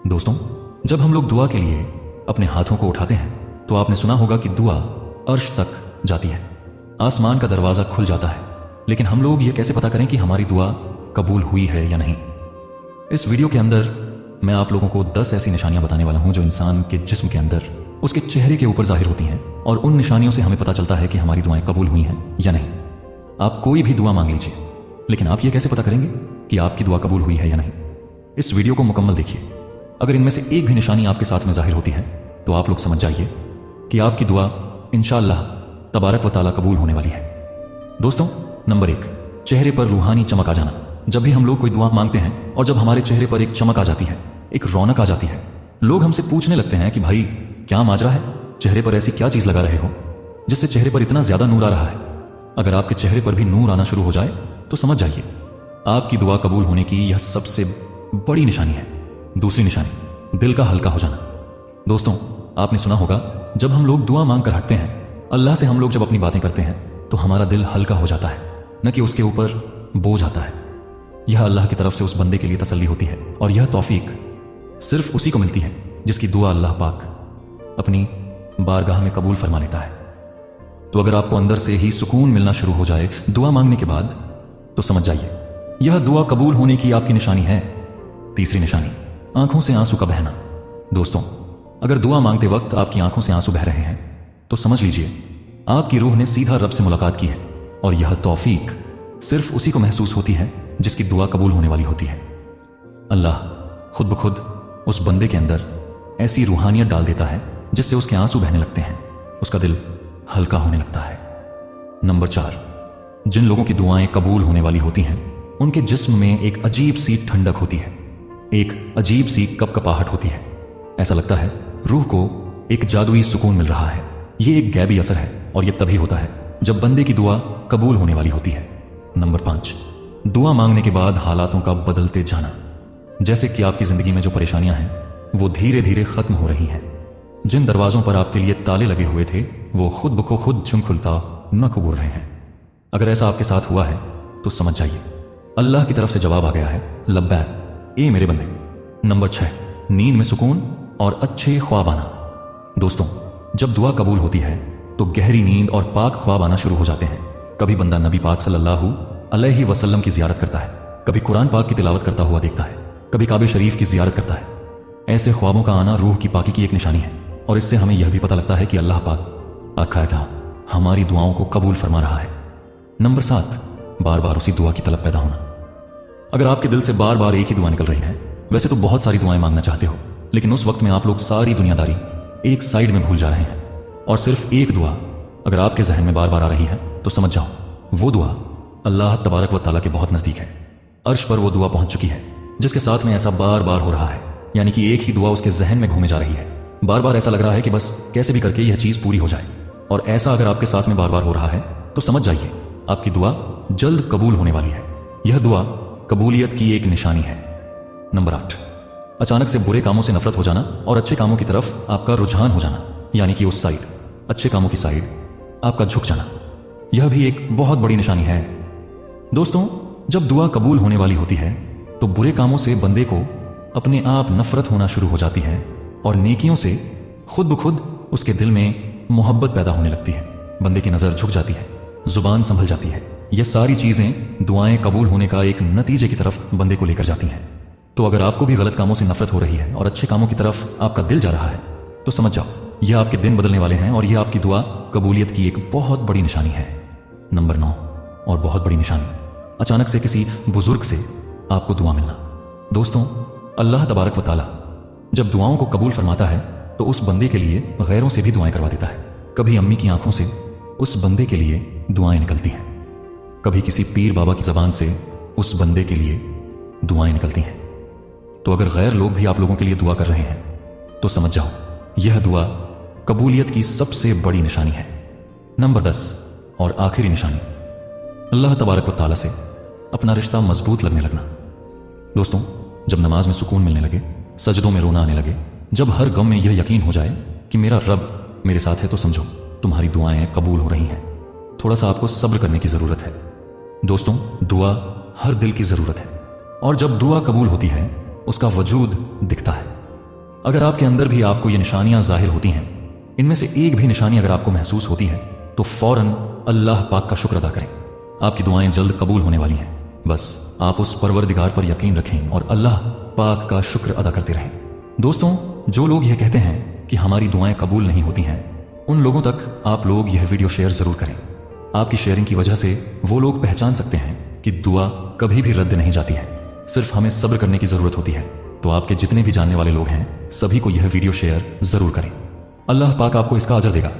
दोस्तों, जब हम लोग दुआ के लिए अपने हाथों को उठाते हैं तो आपने सुना होगा कि दुआ अर्श तक जाती है, आसमान का दरवाज़ा खुल जाता है। लेकिन हम लोग ये कैसे पता करें कि हमारी दुआ कबूल हुई है या नहीं? इस वीडियो के अंदर मैं आप लोगों को 10 ऐसी निशानियां बताने वाला हूं जो इंसान के जिस्म के अंदर, उसके चेहरे के ऊपर जाहिर होती हैं, और उन निशानियों से हमें पता चलता है कि हमारी दुआएं कबूल हुई हैं या नहीं। आप कोई भी दुआ मांग लीजिए, लेकिन आप ये कैसे पता करेंगे कि आपकी दुआ कबूल हुई है या नहीं? इस वीडियो को मुकम्मल देखिए। अगर इनमें से एक भी निशानी आपके साथ में जाहिर होती है तो आप लोग समझ जाइए कि आपकी दुआ इंशाअल्लाह तबारक व तआला कबूल होने वाली है। दोस्तों, नंबर 1, चेहरे पर रूहानी चमक आ जाना। जब भी हम लोग कोई दुआ मांगते हैं और जब हमारे चेहरे पर एक चमक आ जाती है, एक रौनक आ जाती है, लोग हमसे पूछने लगते हैं कि भाई क्या माजरा है, चेहरे पर ऐसी क्या चीज लगा रहे हो जिससे चेहरे पर इतना ज्यादा नूर आ रहा है? अगर आपके चेहरे पर भी नूर आना शुरू हो जाए तो समझ जाइए आपकी दुआ कबूल होने की यह सबसे बड़ी निशानी है। दूसरी निशानी, दिल का हल्का हो जाना। दोस्तों, आपने सुना होगा जब हम लोग दुआ मांग कर हटते हैं, अल्लाह से हम लोग जब अपनी बातें करते हैं तो हमारा दिल हल्का हो जाता है, न कि उसके ऊपर बोझ आता है। यह अल्लाह की तरफ से उस बंदे के लिए तसल्ली होती है, और यह तौफीक सिर्फ उसी को मिलती है जिसकी दुआ अल्लाह पाक अपनी बारगाह में कबूल फरमा लेता है। तो अगर आपको अंदर से ही सुकून मिलना शुरू हो जाए दुआ मांगने के बाद, तो समझ जाइए यह दुआ कबूल होने की आपकी निशानी है। तीसरी निशानी, आंखों से आंसू का बहना। दोस्तों, अगर दुआ मांगते वक्त आपकी आंखों से आंसू बह रहे हैं तो समझ लीजिए आपकी रूह ने सीधा रब से मुलाकात की है, और यह तौफीक सिर्फ उसी को महसूस होती है जिसकी दुआ कबूल होने वाली होती है। अल्लाह खुद ब खुद उस बंदे के अंदर ऐसी रूहानियत डाल देता है जिससे उसके आंसू बहने लगते हैं, उसका दिल हल्का होने लगता है। नंबर 4, जिन लोगों की दुआएं कबूल होने वाली होती हैं उनके जिस्म में एक अजीब सी ठंडक होती है, एक अजीब सी कपकपाहट होती है। ऐसा लगता है रूह को एक जादुई सुकून मिल रहा है। यह एक गैबी असर है, और यह तभी होता है जब बंदे की दुआ कबूल होने वाली होती है। नंबर 5, दुआ मांगने के बाद हालातों का बदलते जाना। जैसे कि आपकी जिंदगी में जो परेशानियां हैं वो धीरे धीरे खत्म हो रही हैं। जिन दरवाजों पर आपके लिए ताले लगे हुए थे वो खुद ब खुद झुम खुलता न खुल रहे हैं। अगर ऐसा आपके साथ हुआ है तो समझ जाइए अल्लाह की तरफ से जवाब आ गया है, लब्बैक ए मेरे बंदे। नंबर 6, नींद में सुकून और अच्छे ख्वाब आना। दोस्तों, जब दुआ कबूल होती है तो गहरी नींद और पाक ख्वाब आना शुरू हो जाते हैं। कभी बंदा नबी पाक सल्लल्लाहु अलैहि वसल्लम की जियारत करता है, कभी कुरान पाक की तिलावत करता हुआ देखता है, कभी काबे शरीफ की जियारत करता है। ऐसे ख्वाबों का आना रूह की पाकी की एक निशानी है, और इससे हमें यह भी पता लगता है कि अल्लाह पाक बाकायदा हमारी दुआओं को कबूल फरमा रहा है। नंबर 7, बार बार उसी दुआ की तलब पैदा होना। अगर आपके दिल से बार बार एक ही दुआ निकल रही है, वैसे तो बहुत सारी दुआएं मांगना चाहते हो, लेकिन उस वक्त में आप लोग सारी दुनियादारी एक साइड में भूल जा रहे हैं, और सिर्फ एक दुआ अगर आपके जहन में बार बार आ रही है तो समझ जाओ वो दुआ अल्लाह तबारक व तआला के बहुत नजदीक है। अर्श पर वो दुआ पहुंच चुकी है जिसके साथ में ऐसा बार बार हो रहा है, यानी कि एक ही दुआ उसके जहन में घूमे जा रही है। बार बार ऐसा लग रहा है कि बस कैसे भी करके यह चीज पूरी हो जाए। और ऐसा अगर आपके साथ में बार बार हो रहा है तो समझ जाइए आपकी दुआ जल्द कबूल होने वाली है। यह दुआ कबूलियत की एक निशानी है। नंबर 8, अचानक से बुरे कामों से नफरत हो जाना और अच्छे कामों की तरफ आपका रुझान हो जाना, यानी कि उस साइड, अच्छे कामों की साइड आपका झुक जाना। यह भी एक बहुत बड़ी निशानी है। दोस्तों, जब दुआ कबूल होने वाली होती है तो बुरे कामों से बंदे को अपने आप नफरत होना शुरू हो जाती है, और नेकियों से खुद ब खुद उसके दिल में मोहब्बत पैदा होने लगती है। बंदे की नजर झुक जाती है, जुबान संभल जाती है। यह सारी चीजें दुआएं कबूल होने का एक नतीजे की तरफ बंदे को लेकर जाती हैं। तो अगर आपको भी गलत कामों से नफरत हो रही है और अच्छे कामों की तरफ आपका दिल जा रहा है तो समझ जाओ यह आपके दिन बदलने वाले हैं, और यह आपकी दुआ कबूलियत की एक बहुत बड़ी निशानी है। नंबर 9, और बहुत बड़ी निशानी, अचानक से किसी बुजुर्ग से आपको दुआ मिलना। दोस्तों, अल्लाह तबारक व तआला जब दुआओं को कबूल फरमाता है तो उस बंदे के लिए गैरों से भी दुआएं करवा देता है। कभी अम्मी की आंखों से उस बंदे के लिए दुआएं निकलती हैं, कभी किसी पीर बाबा की जबान से उस बंदे के लिए दुआएं निकलती हैं। तो अगर गैर लोग भी आप लोगों के लिए दुआ कर रहे हैं तो समझ जाओ यह दुआ कबूलियत की सबसे बड़ी निशानी है। नंबर 10, और आखिरी निशानी, अल्लाह तबारक व तआला से अपना रिश्ता मजबूत लगने लगना। दोस्तों, जब नमाज में सुकून मिलने लगे, सजदों में रोना आने लगे, जब हर गम में यह यकीन हो जाए कि मेरा रब मेरे साथ है, तो समझो तुम्हारी दुआएं कबूल हो रही हैं। थोड़ा सा आपको सब्र करने की जरूरत है। दोस्तों, दुआ हर दिल की जरूरत है, और जब दुआ कबूल होती है उसका वजूद दिखता है। अगर आपके अंदर भी आपको ये निशानियां जाहिर होती हैं, इनमें से एक भी निशानी अगर आपको महसूस होती है, तो फौरन अल्लाह पाक का शुक्र अदा करें। आपकी दुआएं जल्द कबूल होने वाली हैं। बस आप उस परवरदिगार पर यकीन रखें और अल्लाह पाक का शुक्र अदा करते रहें। दोस्तों, जो लोग यह कहते हैं कि हमारी दुआएं कबूल नहीं होती हैं, उन लोगों तक आप लोग यह वीडियो शेयर जरूर करें। आपकी शेयरिंग की वजह से वो लोग पहचान सकते हैं कि दुआ कभी भी रद्द नहीं जाती है, सिर्फ हमें सब्र करने की जरूरत होती है। तो आपके जितने भी जानने वाले लोग हैं, सभी को यह वीडियो शेयर जरूर करें। अल्लाह पाक आपको इसका अजर देगा।